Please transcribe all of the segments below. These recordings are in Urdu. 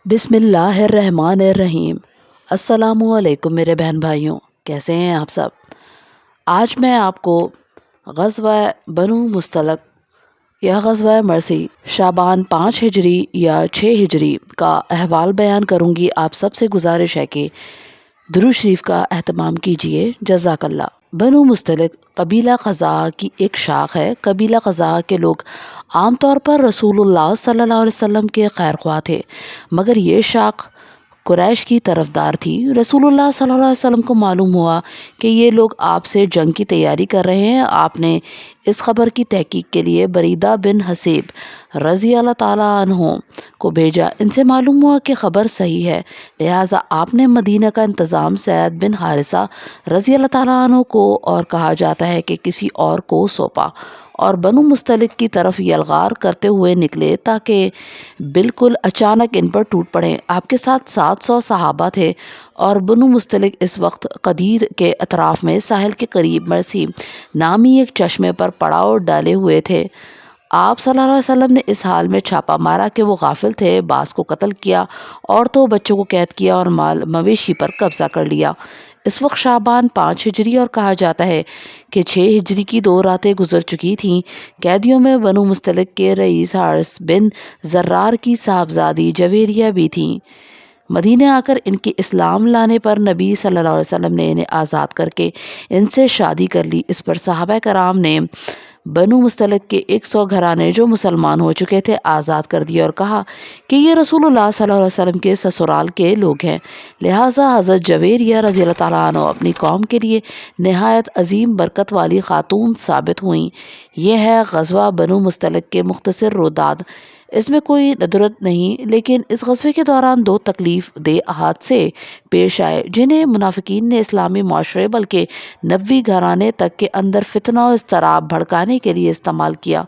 بسم اللہ الرحمن الرحیم۔ السلام علیکم میرے بہن بھائیوں، کیسے ہیں آپ سب؟ آج میں آپ کو غزوہ بنو مستلق یا غزوہ مرسی شعبان 5 ہجری یا 6 ہجری کا احوال بیان کروں گی۔ آپ سب سے گزارش ہے کہ درود شریف کا اہتمام کیجیے، جزاک اللہ۔ بنو مستلق قبیلہ خزاعہ کی ایک شاخ ہے۔ قبیلہ خزاعہ کے لوگ عام طور پر رسول اللہ صلی اللہ علیہ وسلم کے خیر خواہ تھے، مگر یہ شاخ قریش کی طرفدار تھی۔ رسول اللہ صلی اللہ علیہ وسلم کو معلوم ہوا کہ یہ لوگ آپ سے جنگ کی تیاری کر رہے ہیں۔ آپ نے اس خبر کی تحقیق کے لیے بریدہ بن حصیب رضی اللہ تعالیٰ عنہ کو بھیجا۔ ان سے معلوم ہوا کہ خبر صحیح ہے، لہٰذا آپ نے مدینہ کا انتظام سعد بن حارثہ رضی اللہ تعالیٰ عنہ کو، اور کہا جاتا ہے کہ کسی اور کو، سونپا اور بنو مستلق کی طرف یلغار کرتے ہوئے نکلے تاکہ بالکل اچانک ان پر ٹوٹ پڑیں۔ آپ کے ساتھ 700 صحابہ تھے اور بنو مستلق اس وقت قدیر کے اطراف میں ساحل کے قریب مرسی نامی ایک چشمے پر پڑاؤ ڈالے ہوئے تھے۔ آپ صلی اللہ علیہ وسلم نے اس حال میں چھاپا مارا کہ وہ غافل تھے، بعض کو قتل کیا، عورتوں بچوں کو قید کیا اور مال مویشی پر قبضہ کر لیا۔ اس وقت شعبان 5 ہجری اور کہا جاتا ہے کہ 6 ہجری کی 2 راتیں گزر چکی تھیں۔ قیدیوں میں بنو مستلق کے رئیس حارث بن زرار کی صاحبزادی جویریہ بھی تھیں۔ مدینہ آ کر ان کے اسلام لانے پر نبی صلی اللہ علیہ وسلم نے انہیں آزاد کر کے ان سے شادی کر لی۔ اس پر صحابہ کرام نے بنو مستلق کے 100 گھرانے جو مسلمان ہو چکے تھے آزاد کر دیے اور کہا کہ یہ رسول اللہ صلی اللہ علیہ وسلم کے سسرال کے لوگ ہیں، لہٰذا حضرت جویریہ رضی اللہ تعالیٰ عنہ اپنی قوم کے لیے نہایت عظیم برکت والی خاتون ثابت ہوئیں۔ یہ ہے غزوہ بنو مستلق کے مختصر روداد۔ اس میں کوئی ندرت نہیں، لیکن اس غزوے کے دوران 2 تکلیف دہ حادثے پیش آئے جنہیں منافقین نے اسلامی معاشرے بلکہ نبوی گھرانے تک کے اندر فتنہ و اضطراب بھڑکانے کے لیے استعمال کیا،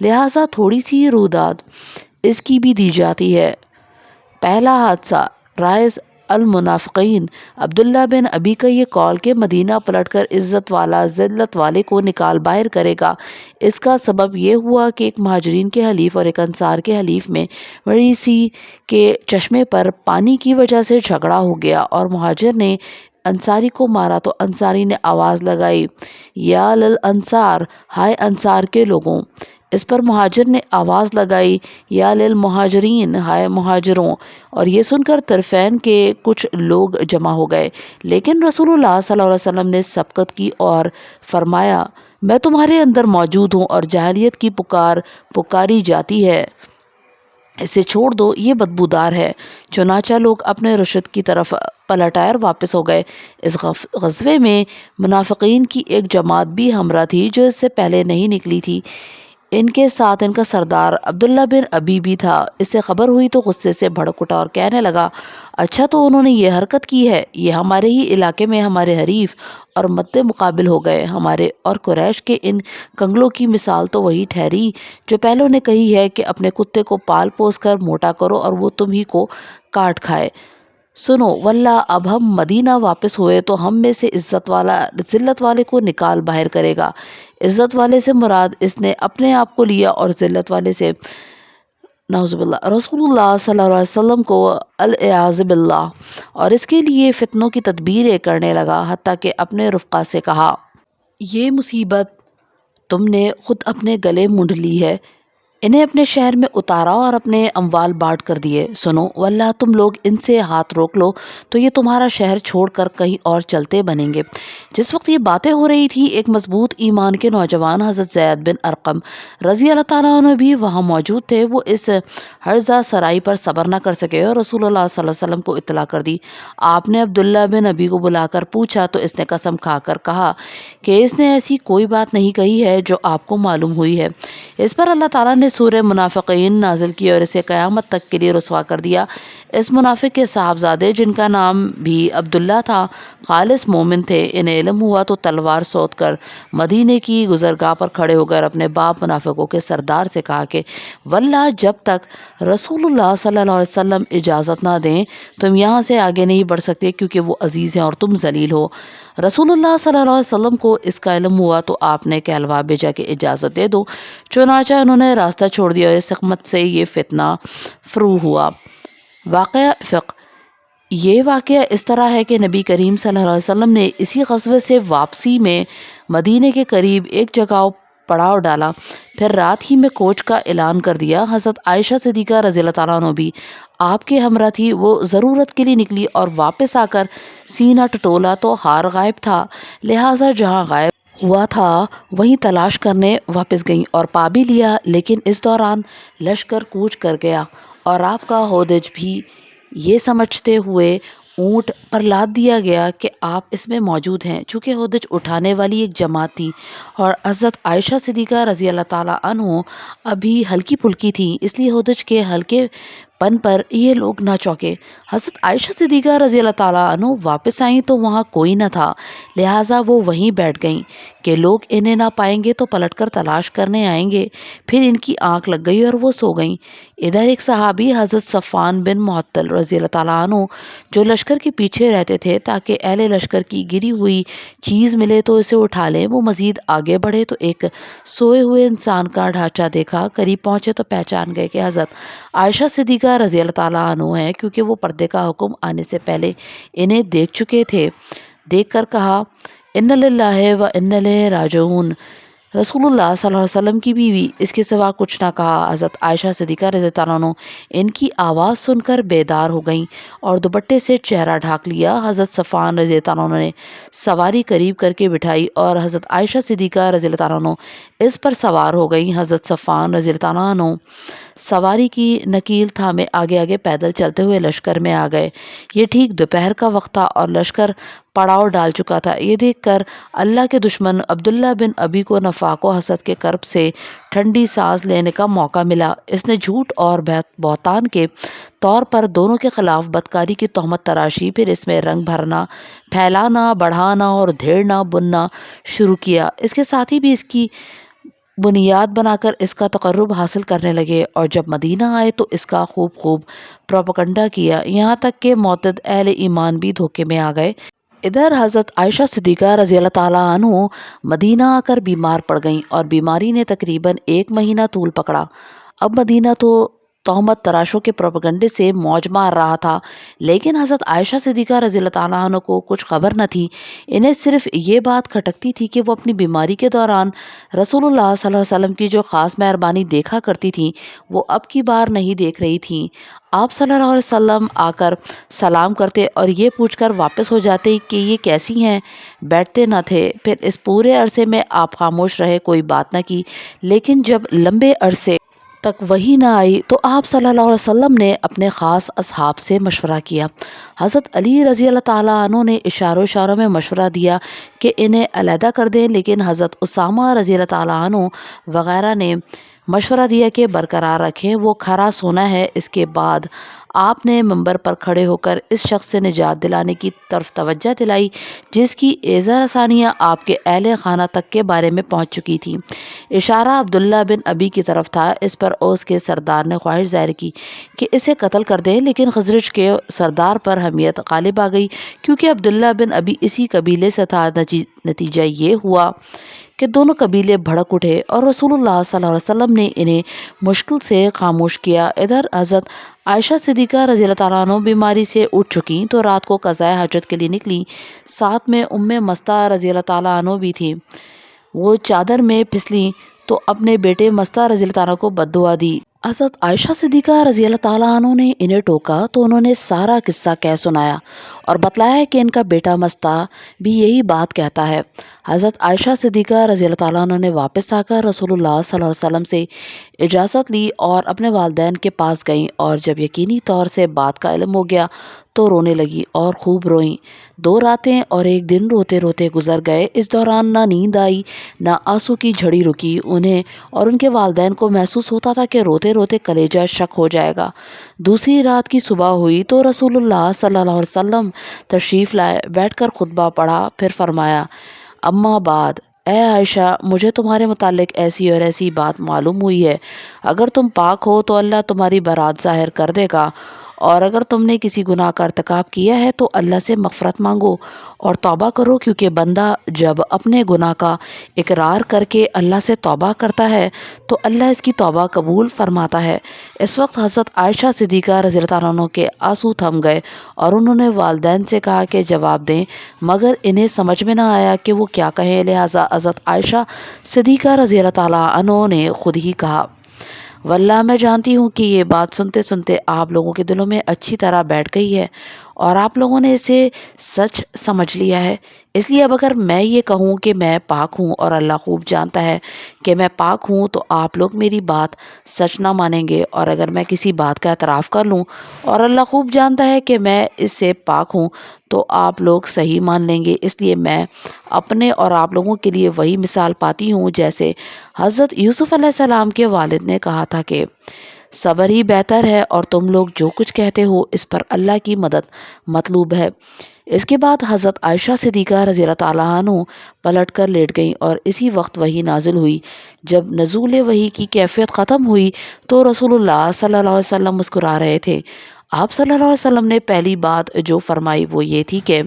لہٰذا تھوڑی سی روداد اس کی بھی دی جاتی ہے۔ پہلا حادثہ، رائز المنافقین عبداللہ بن ابی کا یہ قول کہ مدینہ پلٹ کر عزت والا ذلت والے کو نکال باہر کرے گا، اس کا سبب یہ ہوا کہ ایک مہاجرین کے حلیف اور ایک انصار کے حلیف میں مریسی کے چشمے پر پانی کی وجہ سے جھگڑا ہو گیا اور مہاجر نے انصاری کو مارا تو انصاری نے آواز لگائی، یا للانصار، ہائے انصار کے لوگوں۔ اس پر مہاجر نے آواز لگائی، یا للمہاجرین، ہائے مہاجروں، اور یہ سن کر طرفین کے کچھ لوگ جمع ہو گئے، لیکن رسول اللہ صلی اللہ علیہ وسلم نے سبقت کی اور فرمایا، میں تمہارے اندر موجود ہوں اور جاہلیت کی پکار پکاری جاتی ہے، اسے چھوڑ دو، یہ بدبودار ہے۔ چنانچہ لوگ اپنے رشد کی طرف پلٹ آئے اور واپس ہو گئے۔ اس غزوے میں منافقین کی ایک جماعت بھی ہمراہ تھی جو اس سے پہلے نہیں نکلی تھی۔ ان کے ساتھ ان کا سردار عبداللہ بن ابی بھی تھا۔ اس سے خبر ہوئی تو غصے سے بھڑک اٹھا اور کہنے لگا، اچھا تو انہوں نے یہ حرکت کی ہے، یہ ہمارے ہی علاقے میں ہمارے حریف اور مد مقابل ہو گئے۔ ہمارے اور قریش کے ان کنگلوں کی مثال تو وہی ٹھہری جو پہلوں نے کہی ہے کہ اپنے کتے کو پال پوس کر موٹا کرو اور وہ تم ہی کو کاٹ کھائے۔ سنو واللہ، اب ہم مدینہ واپس ہوئے تو ہم میں سے عزت والا ذلت والے کو نکال باہر کرے گا۔ عزت والے سے مراد اس نے اپنے آپ کو لیا اور ذلت والے سے نعوذ باللہ رسول اللہ صلی اللہ علیہ وسلم کو العیاذ باللہ، اور اس کے لیے فتنوں کی تدبیریں کرنے لگا، حتیٰ کہ اپنے رفقا سے کہا، یہ مصیبت تم نے خود اپنے گلے مونڈ لی ہے، انہیں اپنے شہر میں اتارا اور اپنے اموال بانٹ کر دیے۔ سنو واللہ، تم لوگ ان سے ہاتھ روک لو تو یہ تمہارا شہر چھوڑ کر کہیں اور چلتے بنیں گے۔ جس وقت یہ باتیں ہو رہی تھی، ایک مضبوط ایمان کے نوجوان حضرت زید بن ارقم رضی اللہ تعالیٰ عنہ بھی وہاں موجود تھے۔ وہ اس ہرزہ سرائی پر صبر نہ کر سکے اور رسول اللہ صلی اللہ علیہ وسلم کو اطلاع کر دی۔ آپ نے عبداللہ بن ابی کو بلا کر پوچھا تو اس نے قسم کھا کر کہا کہ اس نے ایسی کوئی بات نہیں کہی ہے جو آپ کو معلوم ہوئی ہے۔ اس پر اللہ تعالیٰ نے سورہ منافقین نازل کی اور اسے قیامت تک کے لیے رسوا کر دیا۔ اس منافق کے صاحبزادے جن کا نام بھی عبداللہ تھا خالص مومن تھے۔ انہیں علم ہوا تو تلوار سود کر مدینے کی گزرگاہ پر کھڑے ہو کر اپنے باپ منافقوں کے سردار سے کہا کہ واللہ، جب تک رسول اللہ صلی اللہ علیہ وسلم اجازت نہ دیں تم یہاں سے آگے نہیں بڑھ سکتے، کیونکہ وہ عزیز ہیں اور تم ذلیل ہو۔ رسول اللہ صلی اللہ علیہ وسلم کو اس کا علم ہوا تو آپ نے کہلوا بھیجا کہ اجازت دے دو۔ چنانچہ انہوں نے راستہ چھوڑ دیا اور اس حکمت سے یہ فتنہ فرو ہوا۔ واقعہ فقہ: یہ واقعہ اس طرح ہے کہ نبی کریم صلی اللہ علیہ وسلم نے اسی غزوے سے واپسی میں مدینے کے قریب ایک جگہ پڑاؤ ڈالا، پھر رات ہی میں کوچ کا اعلان کر دیا۔ حضرت عائشہ صدیقہ رضی اللہ تعالیٰ عنہ بھی آپ کے ہمراہ تھی۔ وہ ضرورت کے لیے نکلی اور واپس آ کر سینہ ٹٹولا تو ہار غائب تھا، لہٰذا جہاں غائب ہوا تھا وہیں تلاش کرنے واپس گئیں اور پا بھی لیا، لیکن اس دوران لشکر کوچ کر گیا اور آپ کا ہودج بھی یہ سمجھتے ہوئے اونٹ پر لاد دیا گیا کہ آپ اس میں موجود ہیں۔ چونکہ ہودج اٹھانے والی ایک جماعت تھی اور حضرت عائشہ صدیقہ رضی اللہ تعالیٰ عنہ ابھی ہلکی پھلکی تھی، اس لیے ہودج کے ہلکے پن پر یہ لوگ نہ چونکے۔ حضرت عائشہ صدیقہ رضی اللہ تعالیٰ عنہ واپس آئیں تو وہاں کوئی نہ تھا، لہٰذا وہ وہیں بیٹھ گئیں کہ لوگ انہیں نہ پائیں گے تو پلٹ کر تلاش کرنے آئیں گے۔ پھر ان کی آنکھ لگ گئی اور وہ سو گئیں۔ ادھر ایک صحابی حضرت صفوان بن معطل رضی اللہ تعالیٰ عنہ جو لشکر کے پیچھے رہتے تھے تاکہ اہل لشکر کی گری ہوئی چیز ملے تو اسے اٹھا لیں، وہ مزید آگے بڑھے تو ایک سوئے ہوئے انسان کا ڈھانچہ دیکھا۔ قریب پہنچے تو پہچان گئے کہ حضرت عائشہ صدیقہ رضی اللہ تعالیٰ عنہ ہیں، کیونکہ وہ پردے کا حکم آنے سے پہلے انہیں دیکھ چکے تھے۔ دیکھ کر کہا، ان للہ و ان الیہ راجعون۔ رسول اللہ صلی اللہ علیہ وسلم کی بیوی اس کے سوا کچھ نہ کہا۔ حضرت عائشہ صدیقہ رضی اللہ عنہ ان کی آواز سن کر بیدار ہو گئیں اور دوپٹے سے چہرہ ڈھانک لیا۔ حضرت صفوان رضی اللہ عنہ نے سواری قریب کر کے بٹھائی اور حضرت عائشہ صدیقہ رضی اللہ عنہ اس پر سوار ہو گئیں۔ حضرت صفوان رضی اللہ عنہ سواری کی نکیل تھامے آگے آگے پیدل چلتے ہوئے لشکر میں آ گئے۔ یہ ٹھیک دوپہر کا وقت تھا اور لشکر پڑاؤ ڈال چکا تھا۔ یہ دیکھ کر اللہ کے دشمن عبداللہ بن ابی کو نفاق و حسد کے کرب سے ٹھنڈی سانس لینے کا موقع ملا۔ اس نے جھوٹ اور بہتان کے طور پر دونوں کے خلاف بدکاری کی تہمت تراشی، پھر اس میں رنگ بھرنا، پھیلانا، بڑھانا اور دھیڑنا بننا شروع کیا۔ اس کے ساتھی بھی اس کی بنیاد بنا کر اس کا تقرب حاصل کرنے لگے اور جب مدینہ آئے تو اس کا خوب پروپیگنڈا کیا، یہاں تک کہ معتد اہل ایمان بھی دھوکے میں آ گئے۔ ادھر حضرت عائشہ صدیقہ رضی اللہ تعالیٰ عنہ مدینہ آ کر بیمار پڑ گئیں اور بیماری نے تقریباً 1 مہینہ طول پکڑا۔ اب مدینہ تو تہمت تراشوں کے پروپیگنڈے سے موج مار رہا تھا، لیکن حضرت عائشہ صدیقہ رضی اللہ تعالیٰ عنہ کو کچھ خبر نہ تھی۔ انہیں صرف یہ بات کھٹکتی تھی کہ وہ اپنی بیماری کے دوران رسول اللہ صلی اللہ علیہ وسلم کی جو خاص مہربانی دیکھا کرتی تھیں وہ اب کی بار نہیں دیکھ رہی تھیں۔ آپ صلی اللہ علیہ وسلم آ کر سلام کرتے اور یہ پوچھ کر واپس ہو جاتے کہ یہ کیسی ہیں، بیٹھتے نہ تھے۔ پھر اس پورے عرصے میں آپ خاموش رہے، کوئی بات نہ کی، لیکن جب لمبے عرصے تک وہی نہ آئی تو آپ صلی اللہ علیہ وسلم نے اپنے خاص اصحاب سے مشورہ کیا۔ حضرت علی رضی اللہ تعالیٰ عنہ نے اشاروں میں مشورہ دیا کہ انہیں علیحدہ کر دیں، لیکن حضرت اسامہ رضی اللہ تعالیٰ عنہ وغیرہ نے مشورہ دیا کہ برقرار رکھیں، وہ کھرا سونا ہے۔ اس کے بعد آپ نے منبر پر کھڑے ہو کر اس شخص سے نجات دلانے کی طرف توجہ دلائی جس کی ایذا رسانیاں آپ کے اہل خانہ تک کے بارے میں پہنچ چکی تھیں۔ اشارہ عبداللہ بن ابی کی طرف تھا۔ اس پر اوس کے سردار نے خواہش ظاہر کی کہ اسے قتل کر دیں، لیکن خزرج کے سردار پر حمیت غالب آ گئی کیونکہ عبداللہ بن ابی اسی قبیلے سے تھا۔ نتیجہ یہ ہوا کہ دونوں قبیلے بھڑک اٹھے اور رسول اللہ صلی اللہ علیہ وسلم نے انہیں مشکل سے خاموش کیا۔ ادھر حضرت عائشہ صدیقہ رضی اللہ تعالیٰ عنہ بیماری سے اٹھ چکیں تو رات کو قضائے حاجت کے لیے نکلی۔ ساتھ میں مستہ رضی اللہ تعالیٰ عنہ بھی تھی۔ وہ چادر میں پھسلی تو اپنے بیٹے مستہ رضی اللہ تعالیٰ کو بد دعا دی۔ حضرت عائشہ صدیقہ رضی اللہ تعالیٰ عنہ نے انہیں ٹوکا تو انہوں نے سارا قصہ کہہ سنایا اور بتلایا کہ ان کا بیٹا مستہ بھی یہی بات کہتا ہے۔ حضرت عائشہ صدیقہ رضی اللہ تعالیٰ عنہ نے واپس آ کر رسول اللہ صلی اللہ علیہ وسلم سے اجازت لی اور اپنے والدین کے پاس گئیں، اور جب یقینی طور سے بات کا علم ہو گیا تو رونے لگی اور خوب روئیں۔ 2 راتیں اور 1 دن روتے روتے گزر گئے۔ اس دوران نہ نیند آئی نہ آنسو کی جھڑی رکی۔ انہیں اور ان کے والدین کو محسوس ہوتا تھا کہ روتے روتے کلیجہ شک ہو جائے گا۔ دوسری رات کی صبح ہوئی تو رسول اللہ صلی اللہ علیہ وسلم تشریف لائے، بیٹھ کر خطبہ پڑھا، پھر فرمایا، اما بعد، اے عائشہ، مجھے تمہارے متعلق ایسی اور ایسی بات معلوم ہوئی ہے۔ اگر تم پاک ہو تو اللہ تمہاری برات ظاہر کر دے گا اور اگر تم نے کسی گناہ کا ارتکاب کیا ہے تو اللہ سے مغفرت مانگو اور توبہ کرو، کیونکہ بندہ جب اپنے گناہ کا اقرار کر کے اللہ سے توبہ کرتا ہے تو اللہ اس کی توبہ قبول فرماتا ہے۔ اس وقت حضرت عائشہ صدیقہ رضی اللہ عنہ کے آنسو تھم گئے اور انہوں نے والدین سے کہا کہ جواب دیں، مگر انہیں سمجھ میں نہ آیا کہ وہ کیا کہیں، لہٰذا حضرت عائشہ صدیقہ رضی اللہ تعالیٰ عنہ نے خود ہی کہا، واللہ میں جانتی ہوں کہ یہ بات سنتے سنتے آپ لوگوں کے دلوں میں اچھی طرح بیٹھ گئی ہے اور آپ لوگوں نے اسے سچ سمجھ لیا ہے۔ اس لیے اب اگر میں یہ کہوں کہ میں پاک ہوں اور اللہ خوب جانتا ہے کہ میں پاک ہوں تو آپ لوگ میری بات سچ نہ مانیں گے، اور اگر میں کسی بات کا اعتراف کر لوں اور اللہ خوب جانتا ہے کہ میں اس سے پاک ہوں تو آپ لوگ صحیح مان لیں گے۔ اس لیے میں اپنے اور آپ لوگوں کے لیے وہی مثال پاتی ہوں جیسے حضرت یوسف علیہ السلام کے والد نے کہا تھا کہ صبر ہی بہتر ہے، اور تم لوگ جو کچھ کہتے ہو اس پر اللہ کی مدد مطلوب ہے۔ اس کے بعد حضرت عائشہ صدیقہ رضی اللہ تعالیٰ عنہ پلٹ کر لیٹ گئیں اور اسی وقت وحی نازل ہوئی۔ جب نزول وحی کی کیفیت ختم ہوئی تو رسول اللہ صلی اللہ علیہ وسلم مسکرا رہے تھے۔ آپ صلی اللہ علیہ وسلم نے پہلی بات جو فرمائی وہ یہ تھی کہ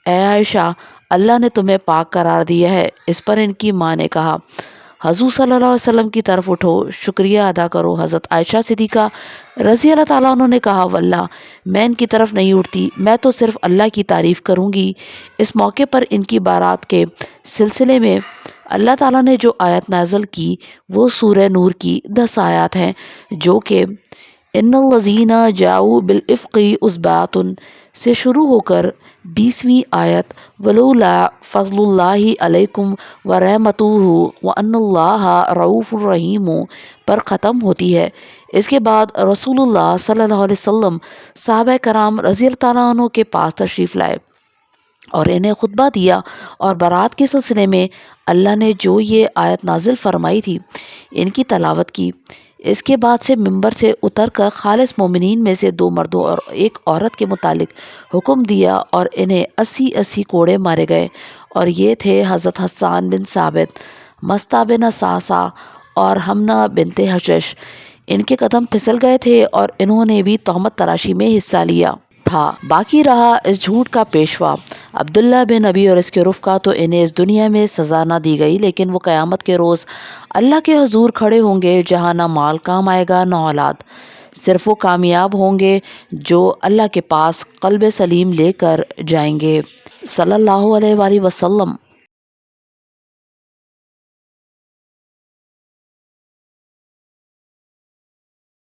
اے عائشہ، اللہ نے تمہیں پاک قرار دیا ہے۔ اس پر ان کی ماں نے کہا، حضور صلی اللہ علیہ وسلم کی طرف اٹھو، شکریہ ادا کرو۔ حضرت عائشہ صدیقہ رضی اللہ تعالیٰ عنہ نے کہا، واللہ میں ان کی طرف نہیں اٹھتی، میں تو صرف اللہ کی تعریف کروں گی۔ اس موقع پر ان کی بارات کے سلسلے میں اللہ تعالیٰ نے جو آیت نازل کی وہ سورہ نور کی 10 آیات ہیں، جو کہ ان الذین جاؤوا بالافق عصبۃ سے شروع ہو کر 20ویں آیت ولولا فضل اللہ علیکم ورحمتہ وان اللہ رؤوف الرحیم پر ختم ہوتی ہے۔ اس کے بعد رسول اللہ صلی اللہ علیہ وسلم صحابہ کرام رضی اللہ تعالیٰ عنہ کے پاس تشریف لائے اور انہیں خطبہ دیا، اور برات کے سلسلے میں اللہ نے جو یہ آیت نازل فرمائی تھی ان کی تلاوت کی۔ اس کے بعد سے ممبر سے اتر کر خالص مومنین میں سے 2 مردوں اور 1 عورت کے متعلق حکم دیا اور انہیں 80 کوڑے مارے گئے، اور یہ تھے حضرت حسان بن ثابت، مستہ بن ساسا اور حمنہ بنت حشش۔ ان کے قدم پھسل گئے تھے اور انہوں نے بھی تہمت تراشی میں حصہ لیا تھا۔ باقی رہا اس جھوٹ کا پیشوا عبداللہ بن ابی اور اس کے رفقا، تو انہیں اس دنیا میں سزا نہ دی گئی، لیکن وہ قیامت کے روز اللہ کے حضور کھڑے ہوں گے جہاں نہ مال کام آئے گا نہ اولاد، صرف وہ کامیاب ہوں گے جو اللہ کے پاس قلب سلیم لے کر جائیں گے۔ صلی اللہ علیہ وآلہ وسلم۔